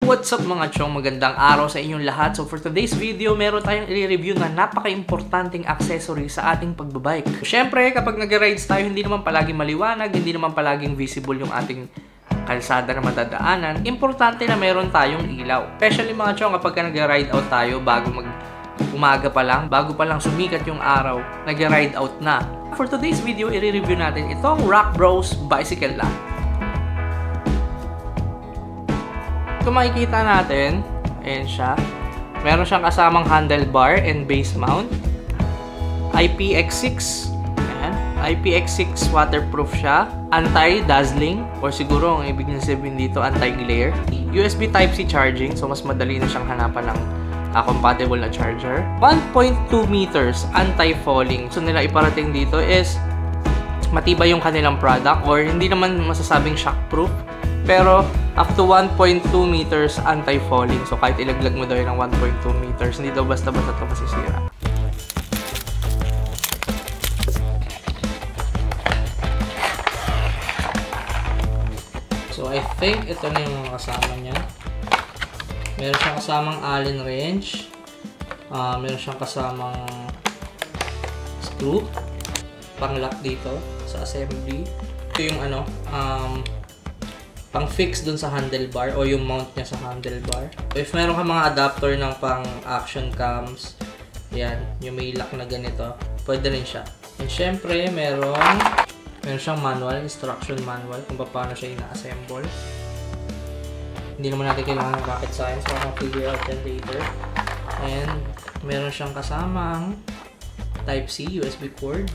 What's up mga chong? Magandang araw sa inyong lahat. So for today's video, meron tayong i-review na napaka-importanting accessory sa ating pagbabike. Siyempre, kapag nag-rides tayo, hindi naman palaging maliwanag, hindi naman palaging visible yung ating kalsada na madadaanan. Importante na meron tayong ilaw. Especially mga chong, kapag nag-ride out tayo bago umaga pa lang, bago pa lang sumikat yung araw, nag-ride out na. For today's video, i-review natin itong Rock Bros Bicycle Lamp. Kung makikita natin, ayan siya. Meron siyang kasamang handlebar and base mount. IPX6. Ayan. IPX6 waterproof siya. Anti-dazzling. Or siguro, ang ibig sabihin dito, anti-glare. USB Type-C charging. So, mas madali na siyang hanapan ng compatible na charger. 1.2 meters anti-falling. So, nila iparating dito is matibay yung kanilang product. Or hindi naman masasabing shockproof. Pero, up to 1.2 meters anti-falling. So, kahit ilaglag mo daw yun ng 1.2 meters, hindi daw basta-basta ito masisira. So, I think ito na yung mga kasama niya. Meron siyang kasamang Allen wrench. Meron siyang kasamang screw. Pang-lock dito sa assembly. Ito yung pang-fix dun sa handlebar o yung mount niya sa handlebar. If meron ka mga adapter ng pang-action cams, yan, yung may lock na ganito, pwede rin siya. And syempre, meron siyang manual, instruction manual kung paano siya ina-assemble. Hindi naman natin kailangan ng rocket science, so figure out yan later. And meron siyang kasamang Type-C USB cord.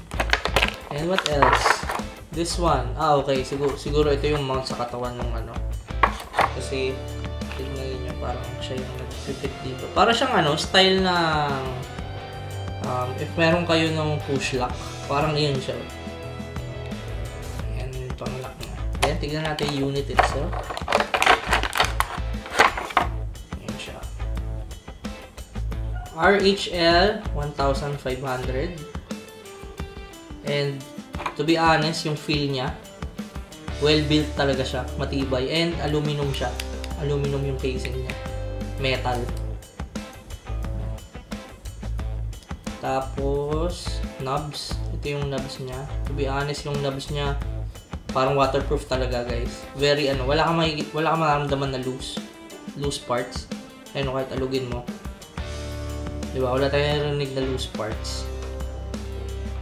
And what else? This one. Okay. Siguro ito yung mount sa katawan ng Kasi, tignan nyo, parang siya yung nag-fit dito. Para siyang style na if meron kayo ng push lock, parang yun siya. Ayan yung pang-lock na. Then, tignan natin yung unit itself. Ayan siya. RHL 1500. And to be honest, yung feel niya, well-built talaga siya, matibay, and aluminum siya. Aluminum yung casing niya. Metal. Tapos, knobs. Ito yung knobs niya. To be honest, yung knobs niya, parang waterproof talaga, guys. Very, wala kang mararamdaman na loose parts. Ayun, kahit alugin mo. Diba? Wala tayong narinig na loose parts.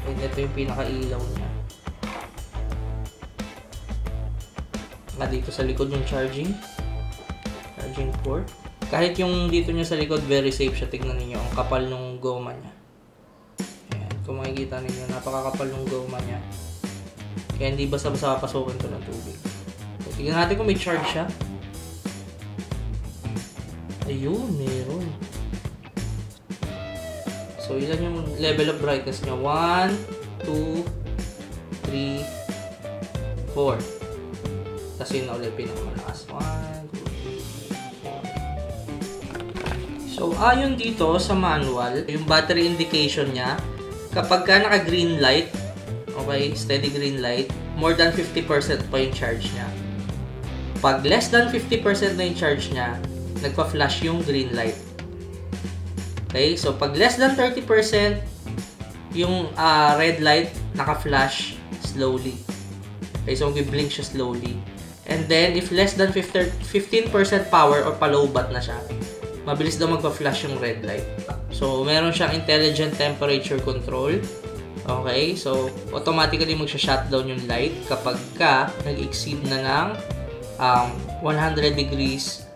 And ito yung pinaka-ilaw niya. Dito sa likod yung charging port. Kahit yung dito niya sa likod, very safe siya. Tignan niyo ang kapal ng goma niya. Ayan, kung makikita niyo, napakakapal ng goma niya. Kaya hindi basta-basta papasukin ito ng tubig. So, tignan natin kung may charge siya. Ayun, meron. So, ilan yung level of brightness niya? 1, 2, 3, 4. Tapos yun na ulit pinakamalakas. 1, 2, 3, 4. So, ayon dito sa manual, yung battery indication niya, kapag ka naka-green light, okay, steady green light, more than 50% pa yung charge niya. Pag less than 50% na yung charge niya, nagpa-flash yung green light. Okay, so pag less than 30%, yung red light, naka-flash slowly. Okay, so mag-blink siya slowly. And then, if less than 15% power or pa-low-bat na siya, mabilis daw magpa-flash yung red light. So, meron siyang intelligent temperature control. Okay, so automatically magsha-shutdown yung light kapag ka nag-exceed na ng 100 degrees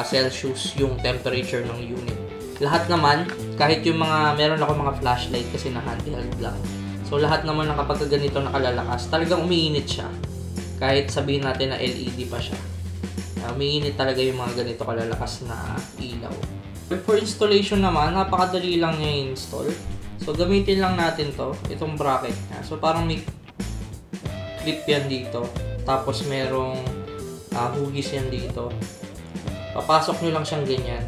Celsius yung temperature ng unit. Lahat naman, kahit yung meron ako mga flashlight kasi na handheld lang. So, lahat naman na kapag ganito nakalalakas, talagang umiinit siya. Kahit sabihin natin na LED pa siya. Umiinit talaga yung mga ganito kalalakas na ilaw. For installation naman, napakadali lang niya i-install. So, gamitin lang natin itong bracket niya. So, parang may clip yan dito. Tapos, merong hugis yan dito. Papasok nyo lang siyang ganyan.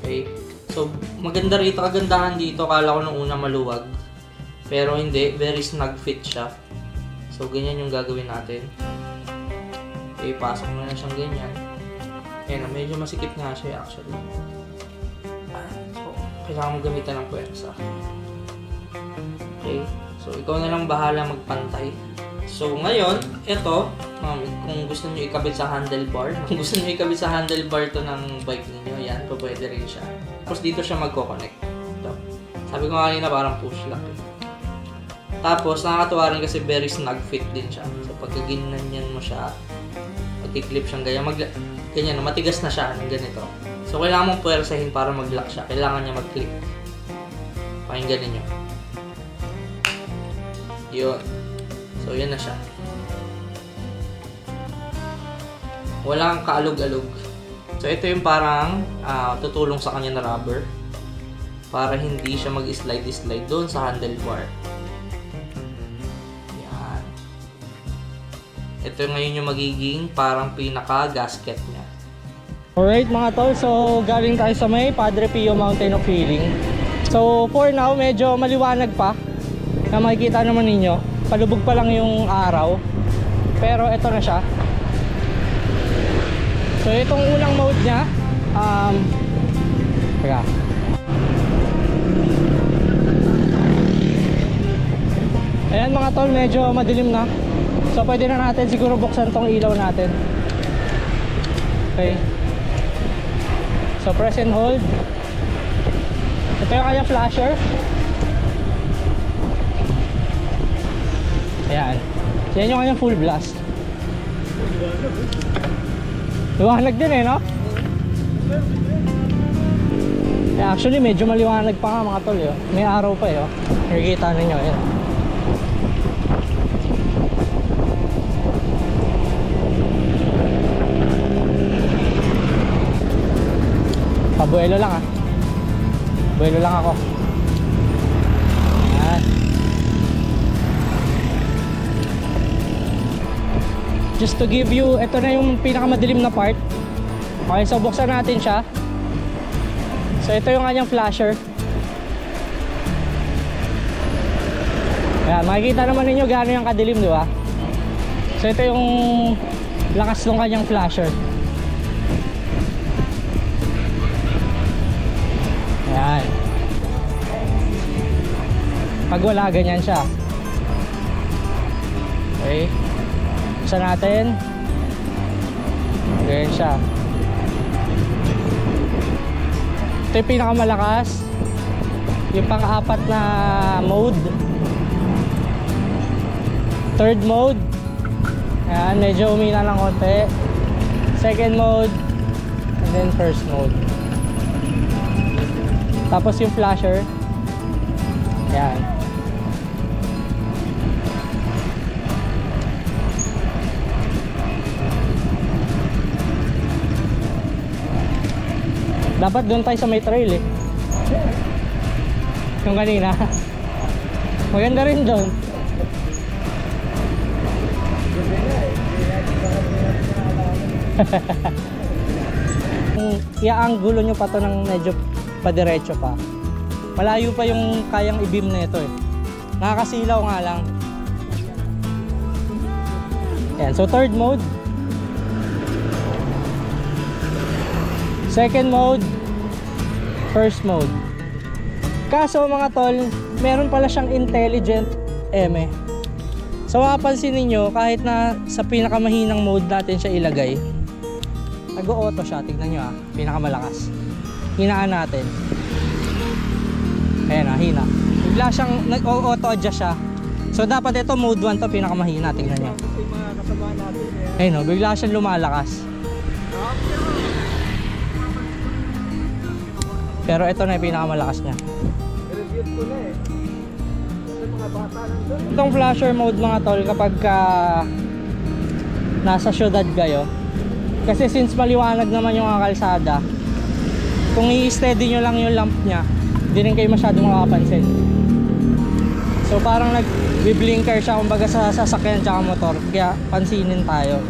Okay? So, maganda rito. Kagandahan dito. Kala ko nung una maluwag. Pero hindi. Very snug fit siya. So, ganyan yung gagawin natin. Okay, pasok mo na siyang ganyan. Ayan, medyo masikip nga siya actually. So, kailangan mo gamitan ng puwersa. Okay, so ikaw na lang bahala magpantay. So ngayon, ito, kung gusto niyo ikabit sa handlebar, kung gusto niyo ikabit sa handlebar to ng bike niyo, yan, pwede rin siya. Tapos dito siya magko-connect. Ito. Sabi ko kanina parang push lock eh. Tapos nakakatuwa rin kasi very snug fit din siya. So pagka ginanyan mo siya, pag-clip siyang ganyan, matigas na siya ng ganito. So kailangan mong puwersahin para mag-lock siya. Kailangan niya mag-clip. Pakinggan ninyo. Yun. So, yan na siya. Walang kaalog-alog. So, ito yung parang tutulong sa kanya na rubber para hindi siya mag-slide doon sa handlebar. Yan. Ito ngayon yung magiging parang pinaka-gasket niya. Alright mga tol, so galing tayo sa may Padre Pio Mountain of Healing. So, for now, medyo maliwanag pa. Na makikita naman ninyo. Palubog pa lang yung araw, pero ito na siya. So itong unang mode niya, teka. Ayan mga tol, medyo madilim na. So pwede na natin siguro buksan tong ilaw natin. Okay. So press and hold. Ito yung kanyang flasher. Ayan. Yan yung kanyang full blast. Liwanag din eh, no? Yeah, actually, medyo maliwanag pa nga mga tol. Yo. May araw pa eh. Oh. Nakikita ninyo. Ayan. Pabuelo lang ah. Buelo lang ako. Ayan. Just to give you, ito na yung pinakamadilim na part. Okay, so buksan natin siya. So ito yung kanyang flasher. Ayan, makikita naman ninyo gaano yung kadilim, di ba? So ito yung lakas ng kanyang flasher. Ayan. Pag wala, ganyan siya. Okay. Buksan natin. Ganyan siya. Ito yung pinakamalakas. Yung pang-apat na mode. Third mode. Ayan, medyo umina ng konti. Second mode. And then first mode. Tapos yung flasher. Ayan. Dapat doon tayo sa may trail eh. Yung kanina. Maganda rin doon. Iaanggulo nyo pa to ng medyo padiretso pa. Malayo pa yung kayang i-beam na ito eh. Nakakasilaw nga lang. Yan. So third mode. Second mode. First mode. Kaso mga tol, meron pala siyang intelligent eme. So mapapansin niyo kahit na sa pinakamahinang mode natin siya ilagay, nag-auto siya. Tignan nyo ah, pinakamalakas. Hinaan natin. Ayan ah, hina. Bigla siyang nag-auto adjust siya. So dapat ito mode 1 to, pinakamahina. Tignan nyo. Ayun oh, bigla siyang lumalakas. Pero ito na yung pinakamalakas niya. Itong flasher mode mga tol, kapag nasa syudad kayo, kasi since maliwanag naman yung kalsada, kung i-steady nyo lang yung lamp nya, hindi rin kayo masyadong makapansin. So parang nag-blinker siya kumbaga sa sasakyan tsaka motor, kaya pansinin tayo.